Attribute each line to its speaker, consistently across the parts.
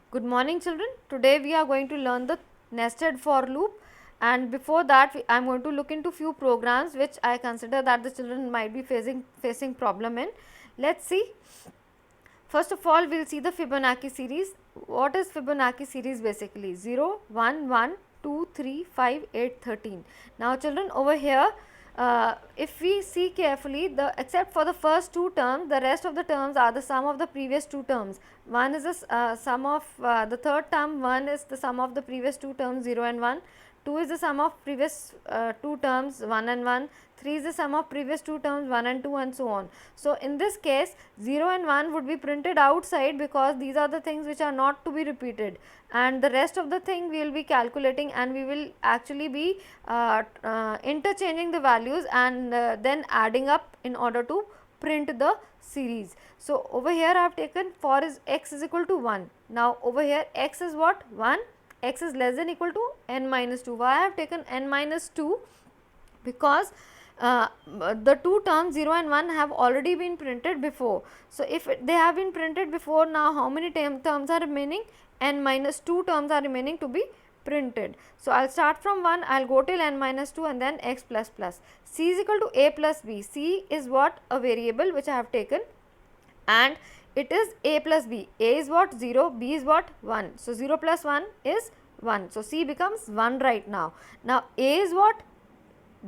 Speaker 1: Good morning children. Today we are going to learn the nested for loop, and before that I am going to look into few programs which I consider that the children might be facing problem in. Let's see. First of all, we will see the Fibonacci series. What is Fibonacci series basically? 0, 1, 1, 2, 3, 5, 8, 13. Now children, over here, if we see carefully, except for the first two terms, the rest of the terms are the sum of the previous two terms. One is the sum of the third term, 1 is the sum of the previous two terms 0 and 1. 2 is the sum of previous two terms 1 and 1, 3 is the sum of previous two terms 1 and 2, and so on. So, in this case 0 and 1 would be printed outside because these are the things which are not to be repeated, and the rest of the thing we will be calculating, and we will actually be interchanging the values and then adding up in order to print the series. So, over here I have taken for is x is equal to 1. Now, over here x is what? 1. X is less than equal to n minus 2. Why I have taken n minus 2? Because the two terms 0 and 1 have already been printed before. So, if they have been printed before, now how many terms are remaining? N minus 2 terms are remaining to be printed. So, I will start from 1, I will go till n minus 2 and then x plus plus. C is equal to a plus b. C is what? A variable which I have taken, and it is a plus b. A is what? 0, b is what? 1. So, 0 plus 1 is 1. So, C becomes 1 right now. Now, A is what?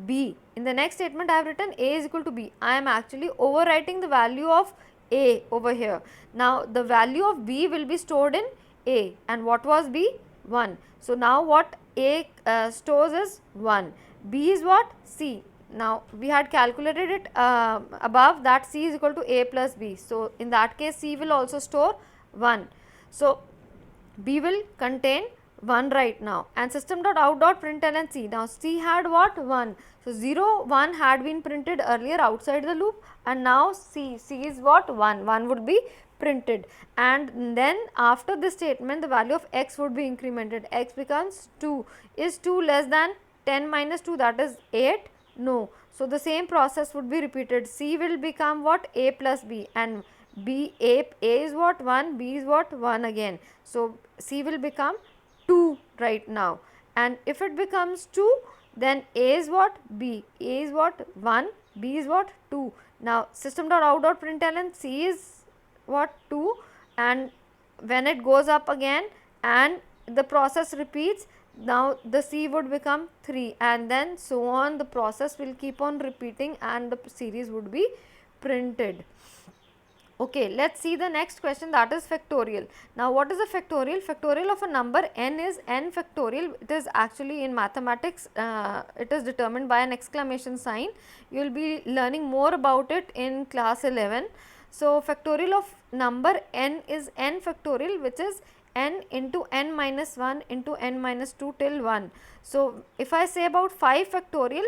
Speaker 1: B. In the next statement I have written A is equal to B. I am actually overwriting the value of A over here. Now, the value of B will be stored in A, and what was B? 1. So, now what A stores is 1. B is what? C. Now, we had calculated it above that C is equal to A plus B. So, in that case C will also store 1. So, B will contain 1 right now, and system.out.println C. Now, C had what? 1. So, 0, 1 had been printed earlier outside the loop, and now C is what? 1. 1 would be printed, and then after this statement the value of x would be incremented. X becomes 2. Is 2 less than 10 minus 2, that is 8? No. So, the same process would be repeated. C will become what? A plus B, and A is what? 1, B is what? 1 again. So, C will become 2 right now, and if it becomes 2, then A is what? B. A is what? 1, B is what? 2. Now, system.out.println C is what? 2, and when it goes up again and the process repeats, now the C would become 3, and then so on, the process will keep on repeating and the series would be printed. Okay, let us see the next question, that is factorial. Now, what is a factorial? Factorial of a number n is n factorial. It is actually in mathematics, it is determined by an exclamation sign. You will be learning more about it in class 11. So, factorial of number n is n factorial, which is n into n minus 1 into n minus 2 till 1. So, if I say about 5 factorial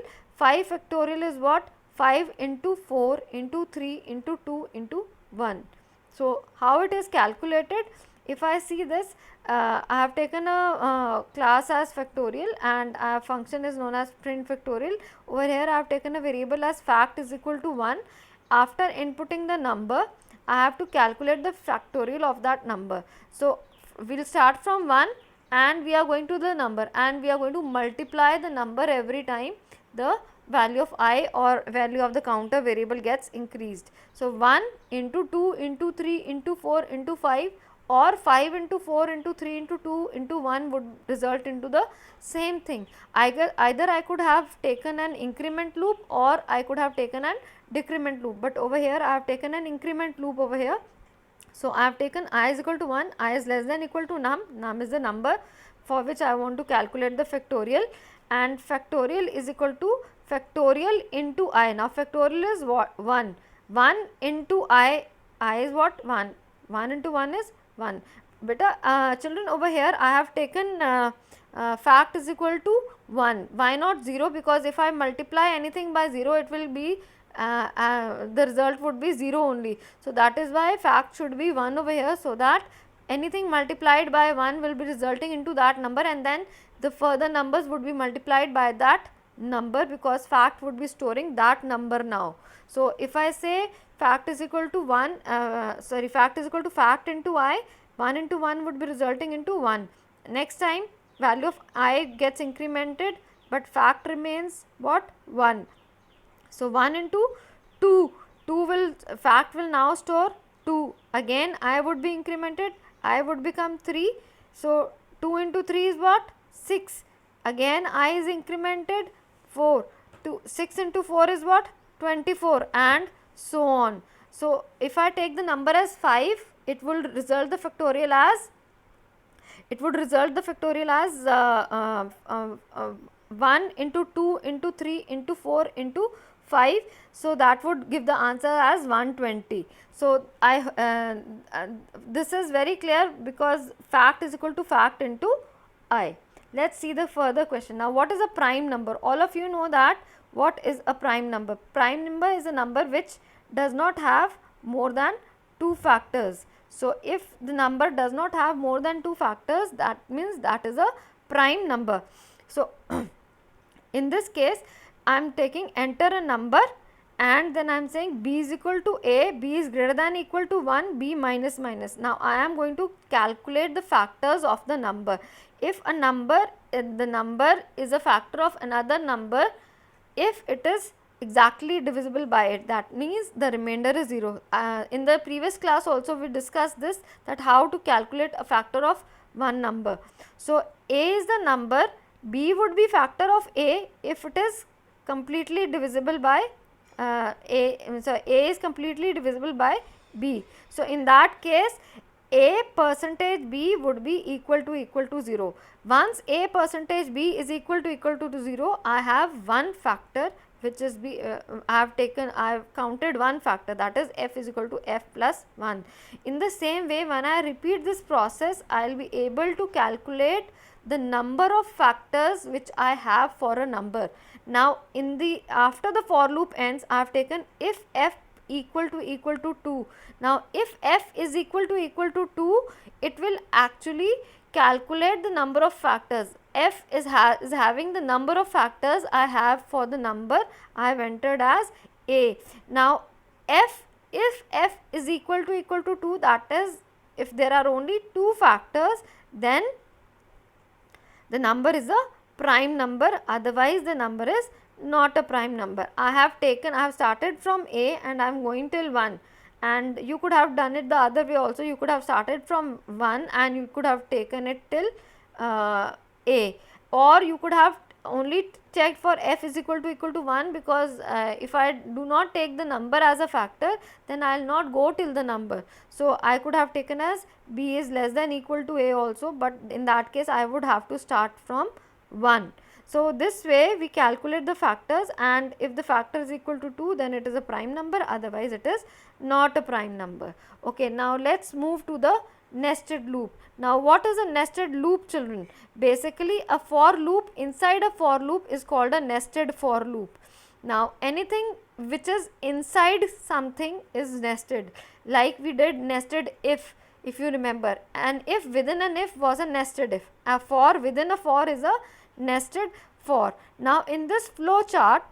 Speaker 1: is what? 5 into 4 into 3 into 2 into 1. So, how it is calculated? If I see this, I have taken a class as factorial, and a function is known as print factorial. Over here I have taken a variable as fact is equal to 1. After inputting the number, I have to calculate the factorial of that number. So, we will start from 1 and we are going to the number, and we are going to multiply the number every time the value of I or value of the counter variable gets increased. So, 1 into 2 into 3 into 4 into 5, or 5 into 4 into 3 into 2 into 1 would result into the same thing. Either I could have taken an increment loop or I could have taken an decrement loop, but over here I have taken an increment loop over here. So, I have taken I is equal to 1, I is less than equal to num is the number for which I want to calculate the factorial, and factorial is equal to factorial into I. Now, factorial is what? 1. 1 into I is what? 1. 1 into 1 is 1. Beta, children, over here I have taken fact is equal to 1. Why not 0? Because if I multiply anything by 0, it will be the result would be 0 only. So, that is why fact should be 1 over here, so that anything multiplied by 1 will be resulting into that number, and then the further numbers would be multiplied by that number, because fact would be storing that number now. So, if I say fact is equal to fact is equal to fact into I, 1 into 1 would be resulting into 1. Next time value of I gets incremented, but fact remains what? 1. So 1 into 2, fact will now store 2. Again I would be incremented, I would become 3. So 2 into 3 is what? 6. Again I is incremented, 4. 6 into 4 is what? 24, and so on. So if I take the number as 5, it will result the factorial as 1 into 2 into 3 into 4 into 5. So that would give the answer as 120. So this is very clear, because fact is equal to fact into I. Let's see the further question. Now what is a prime number? All of you know that what is a prime number. Prime number is a number which does not have more than 2 factors. So if the number does not have more than 2 factors, that means that is a prime number. So in this case I am taking enter a number, and then I am saying b is equal to a, b is greater than equal to 1, b minus minus. Now I am going to calculate the factors of the number. If a number, the number is a factor of another number, if it is exactly divisible by it, that means the remainder is 0. In the previous class also we discussed this, that how to calculate a factor of one number. So a is the number, b would be factor of a if it is completely divisible by a is completely divisible by b. So in that case a percentage b would be equal to 0. Once a percentage b is equal to 0, I have one factor which is b. I have counted one factor, that is f is equal to f plus 1. In the same way, when I repeat this process, I will be able to calculate the number of factors which I have for a number. Now after the for loop ends, I have taken if f equal to 2. Now if f is equal to 2, it will actually calculate the number of factors. F is having the number of factors I have for the number I have entered as a. Now if f is equal to 2, that is if there are only 2 factors, then the number is a prime number, otherwise the number is not a prime number. I have started from a and I am going till 1, and you could have done it the other way also. You could have started from 1 and you could have taken it till a, or you could have only checked for f is equal to 1, because if I do not take the number as a factor, then I will not go till the number. So I could have taken as b is less than equal to a also, but in that case I would have to start from 1. So this way we calculate the factors, and if the factor is equal to 2, then it is a prime number, otherwise it is not a prime number. Okay, now let's move to the nested loop. Now what is a nested loop, children? Basically a for loop inside a for loop is called a nested for loop. Now anything which is inside something is nested, like we did nested if you remember, and if within an if was a nested if. A for within a for is a nested for. Now in this flow chart,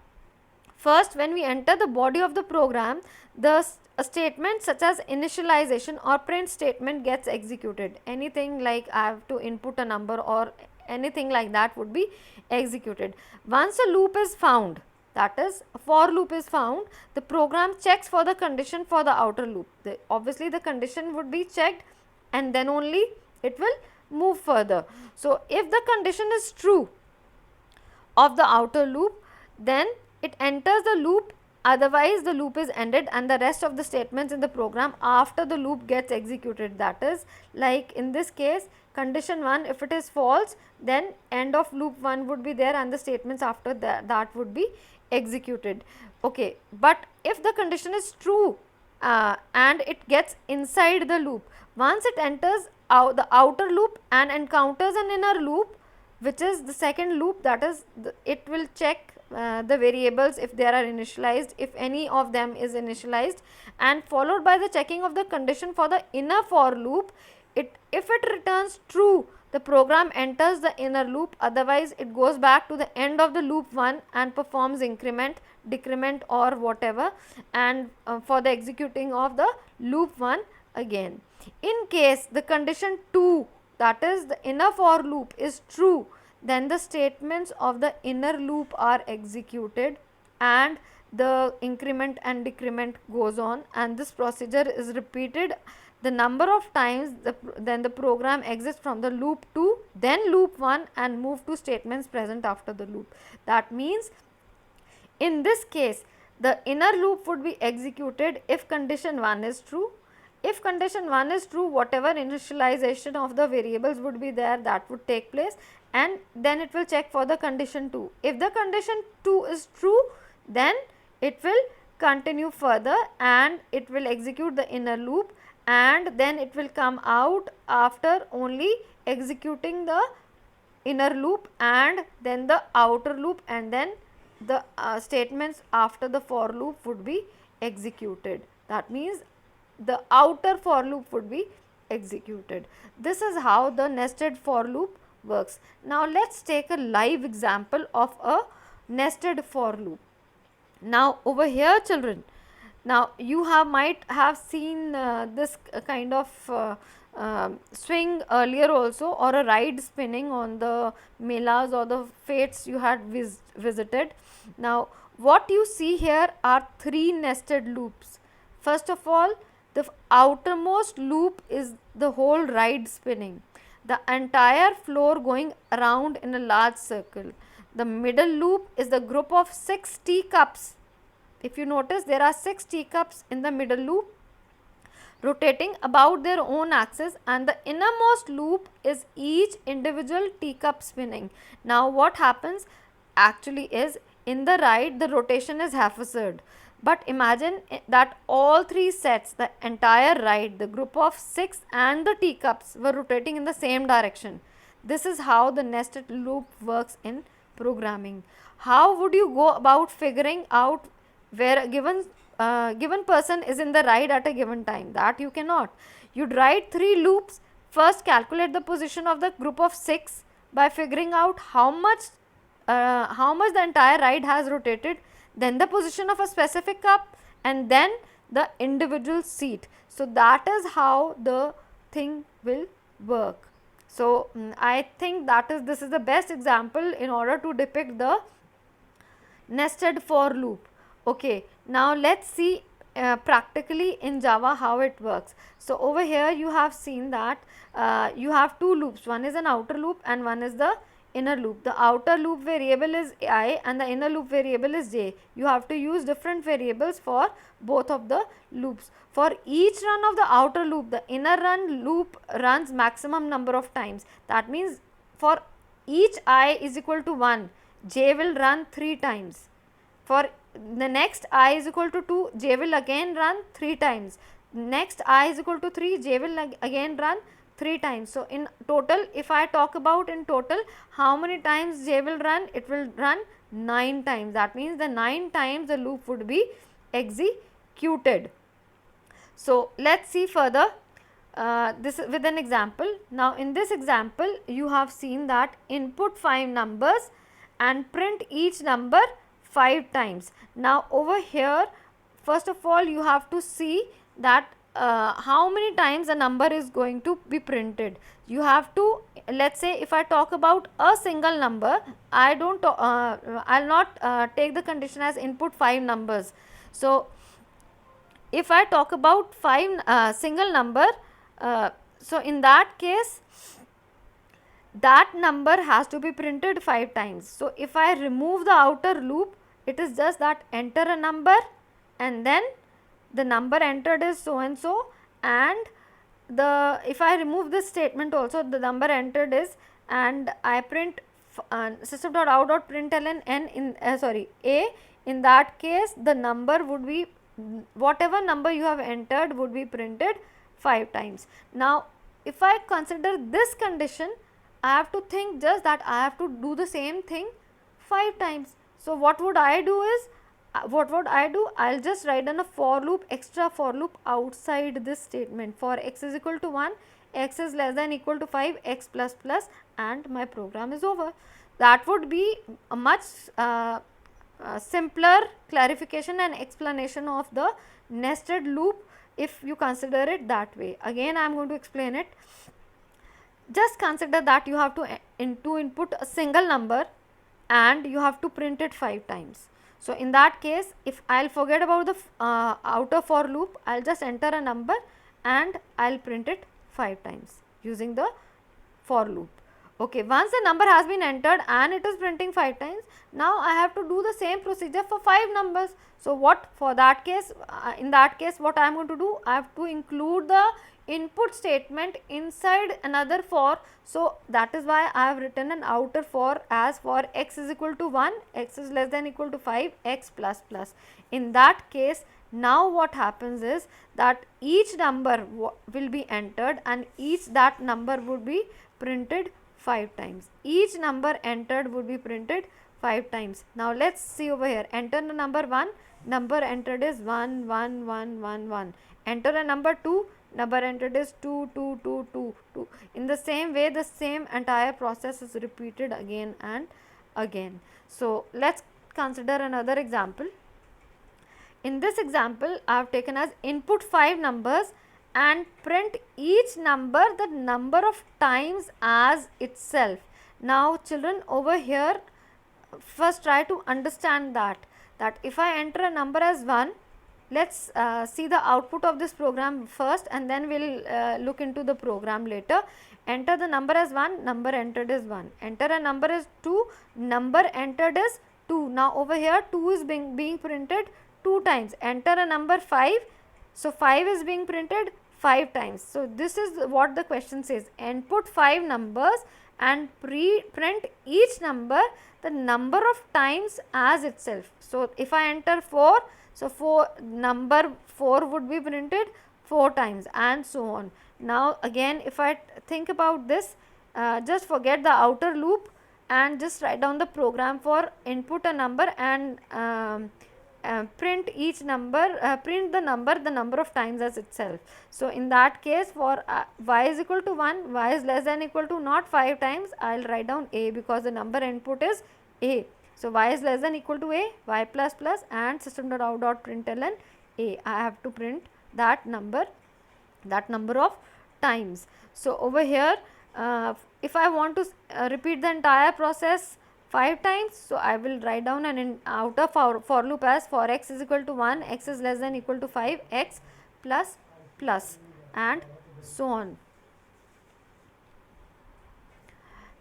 Speaker 1: first when we enter the body of the program, a statement such as initialization or print statement gets executed. Anything like I have to input a number or anything like that would be executed. Once a loop is found, that is a for loop is found, the program checks for the condition for the outer loop. Obviously the condition would be checked and then only it will move further. So if the condition is true of the outer loop, then it enters the loop, otherwise the loop is ended, and the rest of the statements in the program after the loop gets executed. That is, like in this case, condition 1, if it is false, then end of loop 1 would be there and the statements after that would be executed. Okay, but if the condition is true and it gets inside the loop, once it enters the outer loop and encounters an inner loop, which is the second loop, that is it will check the variables if they are initialized, if any of them is initialized, and followed by the checking of the condition for the inner for loop. If it returns true, the program enters the inner loop, otherwise it goes back to the end of the loop 1 and performs increment, decrement or whatever, and for the executing of the loop 1 again. In case the condition 2, that is the inner for loop, is true, then the statements of the inner loop are executed and the increment and decrement goes on, and this procedure is repeated the number of times then the program exits from the loop 2, then loop 1, and move to statements present after the loop. That means in this case the inner loop would be executed if condition 1 is true. If condition 1 is true, whatever initialization of the variables would be there, that would take place, and then it will check for the condition 2. If the condition 2 is true, then it will continue further and it will execute the inner loop, and then it will come out after only executing the inner loop and then the outer loop, and then the statements after the for loop would be executed. That means the outer for loop would be executed. This is how the nested for loop works. Now let us take a live example of a nested for loop. Now over here children, now you might have seen this kind of swing earlier also, or a ride spinning on the melas or the fates you had visited. Now what you see here are 3 nested loops. First of all, the outermost loop is the whole ride spinning, the entire floor going around in a large circle. The middle loop is the group of 6 teacups. If you notice, there are 6 teacups in the middle loop rotating about their own axis, and the innermost loop is each individual teacup spinning. Now what happens actually is, in the ride the rotation is half a third, but imagine that all 3 sets, the entire ride, the group of 6 and the teacups were rotating in the same direction. This is how the nested loop works in programming. How would you go about figuring out where a given person is in the ride at a given time? That you cannot. You'd write 3 loops. First calculate the position of the group of 6 by figuring out how much the entire ride has rotated, then the position of a specific cup, and then the individual seat. So that is how the thing will work. So I think this is the best example in order to depict the nested for loop. Okay, now let us see practically in Java how it works. So over here you have seen that you have 2 loops, one is an outer loop and one is the inner loop. The outer loop variable is I and the inner loop variable is j. You have to use different variables for both of the loops. For each run of the outer loop, the inner loop runs maximum number of times. That means for each I is equal to 1, j will run 3 times. For the next I is equal to 2, j will again run 3 times. Next I is equal to 3, j will again run 3 times. So in total, if I talk about in total how many times j will run, it will run 9 times. That means the 9 times the loop would be executed. So let us see further this with an example. Now in this example you have seen that input 5 numbers and print each number 5 times. Now over here, first of all you have to see that how many times a number is going to be printed. You have to, let us say if I talk about a single number, I will not take the condition as input 5 numbers. So if I talk about 5 single number, so in that case that number has to be printed 5 times. So if I remove the outer loop, it is just that enter a number and then the number entered is so and so, and if I remove this statement also, the number entered is, and I print system.out.println n in a, in that case the number would be, whatever number you have entered would be printed 5 times. Now if I consider this condition, I have to think just that I have to do the same thing 5 times. So what would I do is, I will just write in a for loop, extra for loop outside this statement. For x is equal to 1, x is less than equal to 5, x plus plus, and my program is over. That would be a much simpler clarification and explanation of the nested loop if you consider it that way. Again I am going to explain it. Just consider that you have to input a single number and you have to print it 5 times. So in that case, if I'll forget about the outer for loop, I'll just enter a number and I'll print it 5 times using the for loop. Okay, once the number has been entered and it is printing 5 times, now I have to do the same procedure for 5 numbers. So what for that case, in that case what I am going to do, I have to include the input statement inside another for. So that is why I have written an outer for as for x is equal to 1, x is less than equal to 5, x plus plus. In that case, now what happens is that each number will be entered and each that number would be printed 5 times. Each number entered would be printed 5 times. Now let's see over here. Enter the number 1, number entered is 1 1 1 1 1. Enter a number 2, number entered is 2 2 2 2 2. In the same way, the same entire process is repeated again and again. So let's consider another example. In this example, I have taken as input 5 numbers and print each number the number of times as itself. Now children, over here first try to understand that if I enter a number as 1, let's see the output of this program first and then we will look into the program later. Enter the number as 1, number entered is 1. Enter a number as 2, number entered is 2. Now over here 2 is being printed 2 times. Enter a number 5, so 5 is being printed 5 times. So this is what the question says. Input 5 numbers and print each number the number of times as itself. So if I enter 4, so number 4 would be printed 4 times and so on. Now again if I think about this, just forget the outer loop and just write down the program for input a number and print each number, print the number of times as itself. So in that case, for y is equal to 1, y is less than equal to not 5 times, I will write down a because the number input is a. So y is less than equal to a, y plus plus and system.out.println a. I have to print that number of times. So over here, if I want to repeat the entire process 5 times, so I will write down an outer for loop as for x is equal to 1, x is less than equal to 5, x plus plus and so on.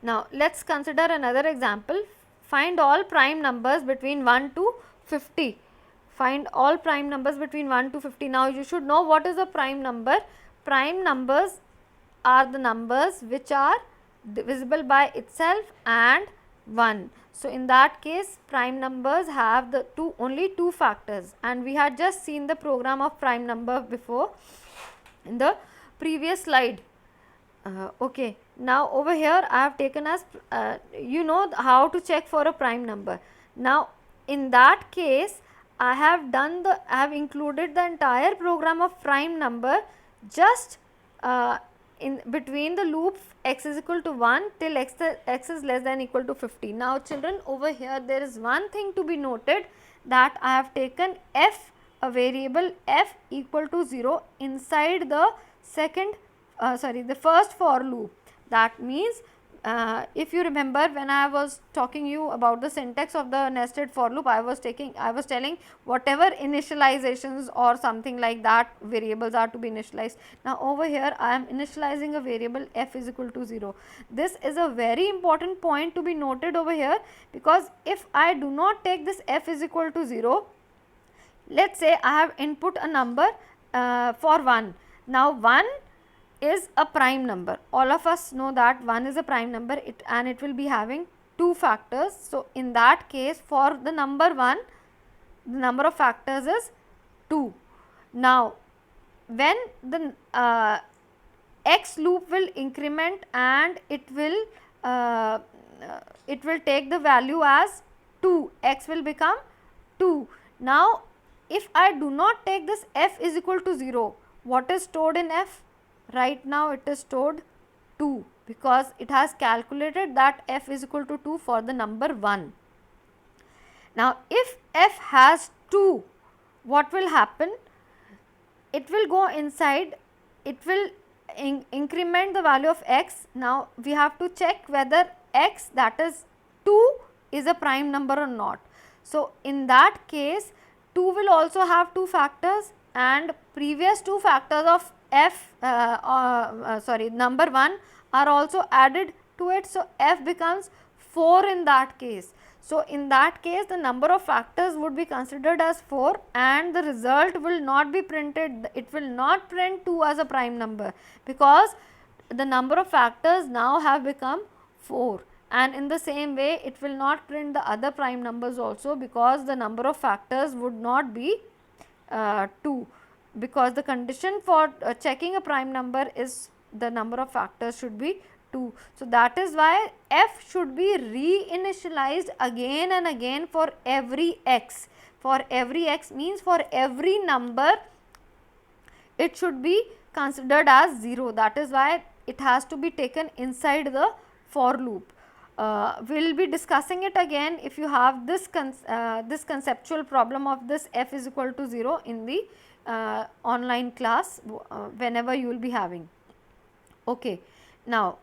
Speaker 1: Now let's consider another example. Find all prime numbers between 1 to 50. Find all prime numbers between 1 to 50. Now you should know what is a prime number. Prime numbers are the numbers which are divisible by itself and 1. So in that case, prime numbers have the only two factors, and we had just seen the program of prime number before in the previous slide. Okay, now over here I have taken as you know how to check for a prime number. Now in that case, I have included the entire program of prime number just in between the loop x is equal to 1 till x is less than equal to 50. Now children, over here there is one thing to be noted, that I have taken f, a variable f equal to 0 inside the the first for loop. That means if you remember, when I was talking you about the syntax of the nested for loop, I was telling whatever initializations or something like that variables are to be initialized. Now over here I am initializing a variable f is equal to 0. This is a very important point to be noted over here, because if I do not take this f is equal to 0, let's say I have input a number for 1. Now 1 is a prime number. All of us know that 1 is a prime number, and it will be having two factors. So in that case, for the number 1, the number of factors is 2. Now when the x loop will increment and it will take the value as 2, x will become 2. Now if I do not take this f is equal to 0, what is stored in f? Right now it is stored 2, because it has calculated that f is equal to 2 for the number 1. Now if f has 2, what will happen? it will go inside, it will increment the value of x. Now we have to check whether x, that is 2, is a prime number or not. So in that case 2 will also have 2 factors, and previous 2 factors of f number 1 are also added to it. So f becomes 4 in that case. So in that case the number of factors would be considered as 4, and the result will not be printed, it will not print 2 as a prime number, because the number of factors now have become 4. And in the same way it will not print the other prime numbers also, because the number of factors would not be 2, because the condition for checking a prime number is the number of factors should be 2. So that is why f should be reinitialized again and again for every x. For every x means for every number it should be considered as 0. That is why it has to be taken inside the for loop. We will be discussing it again if you have this conceptual problem of this f is equal to 0 in the online class whenever you will be having. Okay. Now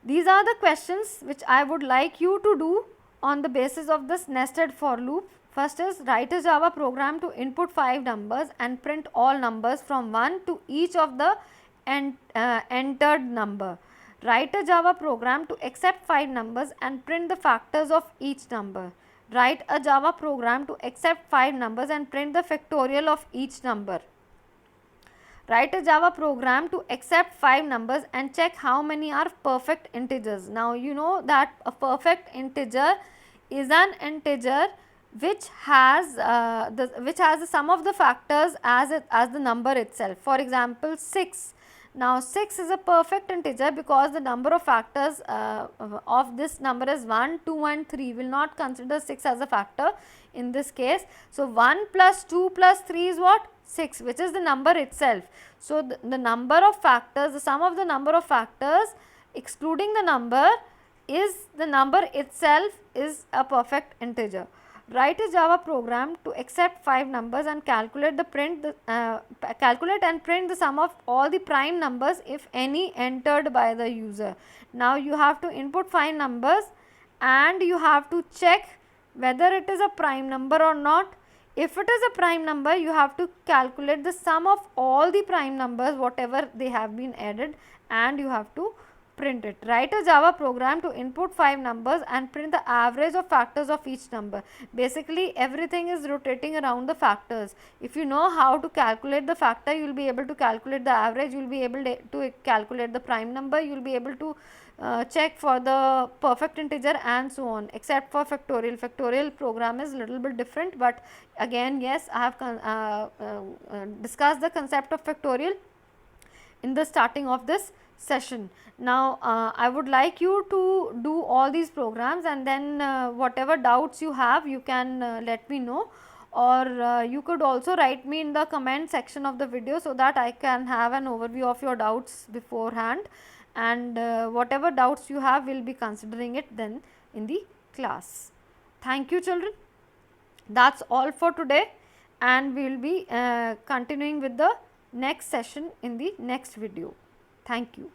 Speaker 1: these are the questions which I would like you to do on the basis of this nested for loop. First is, write a Java program to input 5 numbers and print all numbers from 1 to each of the entered number. Write a Java program to accept 5 numbers and print the factors of each number. Write a Java program to accept 5 numbers and print the factorial of each number. Write a Java program to accept 5 numbers and check how many are perfect integers. Now you know that a perfect integer is an integer which has the sum of the factors as the number itself. For example, 6. Now 6 is a perfect integer because the number of factors of this number is 1, 2 and 3. We will not consider 6 as a factor in this case. So 1 plus 2 plus 3 is what? 6, which is the number itself. So the number of factors, the sum of the number of factors excluding the number is the number itself is a perfect integer. Write a Java program to accept 5 numbers and calculate and print the sum of all the prime numbers if any entered by the user. Now you have to input 5 numbers and you have to check whether it is a prime number or not. If it is a prime number, you have to calculate the sum of all the prime numbers whatever they have been added, and you have to print it. Write a Java program to input 5 numbers and print the average of factors of each number. Basically everything is rotating around the factors. If you know how to calculate the factor, you will be able to calculate the average, you will be able to calculate the prime number, you will be able to check for the perfect integer and so on, except for factorial. Factorial program is little bit different, but again yes, I have discussed the concept of factorial in the starting of this session. Now I would like you to do all these programs, and then whatever doubts you have you can let me know, or you could also write me in the comment section of the video so that I can have an overview of your doubts beforehand, and whatever doubts you have we will be considering it then in the class. Thank you children. That is all for today, and we will be continuing with the next session in the next video. Thank you.